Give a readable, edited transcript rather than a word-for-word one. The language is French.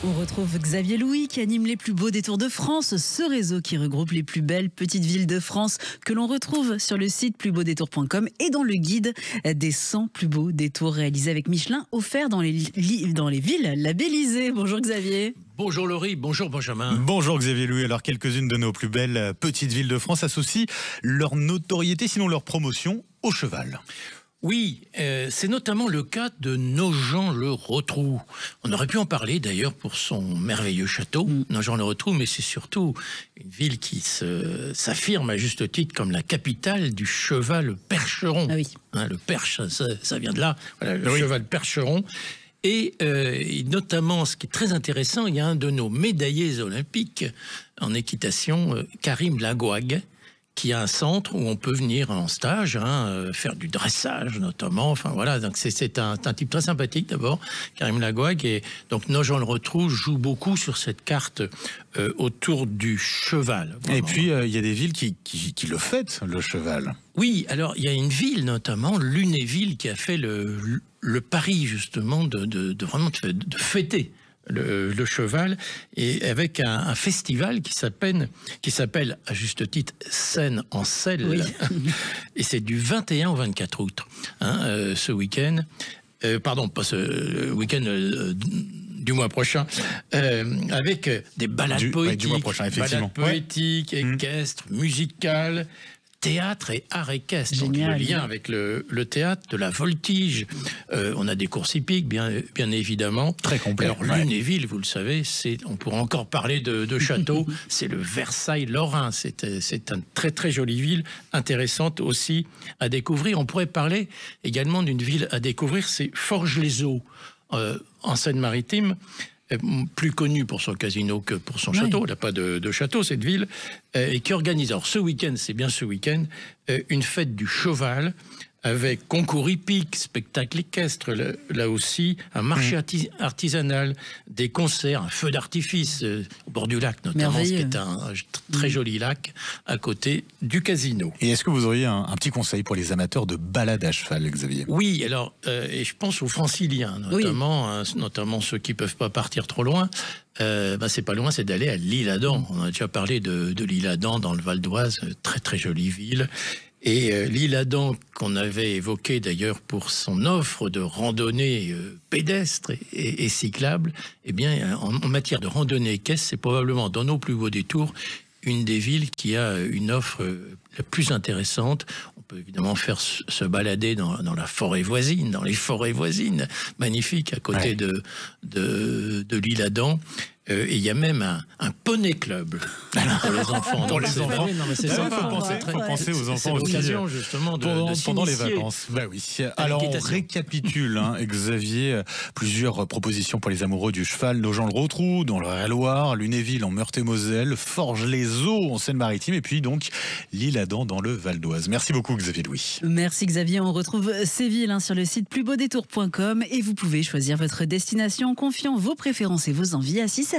On retrouve Xavier Louis qui anime les plus beaux détours de France, ce réseau qui regroupe les plus belles petites villes de France que l'on retrouve sur le site plusbeaudétours.com et dans le guide des 100 plus beaux détours réalisés avec Michelin, offert dans les villes labellisées. Bonjour Xavier. Bonjour Laurie, bonjour Benjamin. Bonjour Xavier Louis. Alors quelques-unes de nos plus belles petites villes de France associent leur notoriété, sinon leur promotion, au cheval. Oui, c'est notamment le cas de Nogent-le-Rotrou. On aurait pu en parler d'ailleurs pour son merveilleux château, Nogent-le-Rotrou, mais c'est surtout une ville qui s'affirme à juste titre comme la capitale du cheval percheron. Ah oui. Hein, le perche, ça vient de là, voilà, le cheval percheron. Et notamment, ce qui est très intéressant, il y a un de nos médaillés olympiques en équitation, Karim Lagouag, qui a un centre où on peut venir en stage, faire du dressage notamment. Enfin voilà, donc c'est un type très sympathique d'abord, Karim Lagouag. Et donc Nogent-le-Rotrou joue beaucoup sur cette carte autour du cheval. Vraiment. Et puis il y a des villes qui le fêtent, le cheval. Oui, alors il y a une ville notamment, Lunéville, qui a fait le pari justement de fêter le cheval, et avec un festival qui s'appelle à juste titre Seine en selle. Oui. Et c'est du 21 au 24 août, ce week-end. Pardon, pas ce week-end du mois prochain, avec des balades poétiques, du mois prochain, effectivement. Balades poétiques, équestres, musicales, théâtre et art équestre. Génial. Donc, le lien avec le théâtre, de la voltige. On a des courses hippiques, bien évidemment. Très complet. Alors, Lunéville, vous le savez, on pourra encore parler de château. C'est le Versailles lorrain. C'est une très, très jolie ville, intéressante aussi à découvrir. On pourrait parler également d'une ville à découvrir, c'est Forges-les-Eaux, en Seine-Maritime. Plus connue pour son casino que pour son château. Elle n'a pas de château, cette ville, et qui organise, alors ce week-end, c'est bien ce week-end, une fête du cheval avec concours hippique, spectacle équestre, là aussi, un marché artisanal, des concerts, un feu d'artifice au bord du lac notamment, ce qui est un très joli lac à côté du casino. Et est-ce que vous auriez un petit conseil pour les amateurs de balade à cheval, Xavier? Oui, alors, et je pense aux franciliens, notamment, notamment ceux qui ne peuvent pas partir trop loin. C'est pas loin, c'est d'aller à l'Isle-Adam. On a déjà parlé de l'Isle-Adam dans le Val d'Oise, très très jolie ville. Et l'Isle-Adam, qu'on avait évoqué d'ailleurs pour son offre de randonnée pédestre et cyclable, eh bien, en matière de randonnée équestre, c'est probablement dans nos plus beaux détours une des villes qui a une offre la plus intéressante. On peut évidemment se balader dans la forêt voisine, dans les forêts voisines, magnifiques à côté de l'Isle-Adam. Et il y a même un poney club pour les enfants. Pour les enfants. Non, mais c'est Il sympa. faut penser aux enfants aussi. C'est l'occasion justement pendant les vacances. Bah oui. Alors on récapitule, Xavier, plusieurs propositions pour les amoureux du cheval. Nogent-le-Rotrou dans le Loire, Lunéville en Meurthe-et-Moselle, Forges-les-Eaux en Seine-Maritime, et puis donc l'Isle-Adam dans le Val d'Oise. Merci beaucoup Xavier Louis. Merci Xavier. On retrouve ces villes sur le site plusbeaudétours.com et vous pouvez choisir votre destination en confiant vos préférences et vos envies à Cicérone.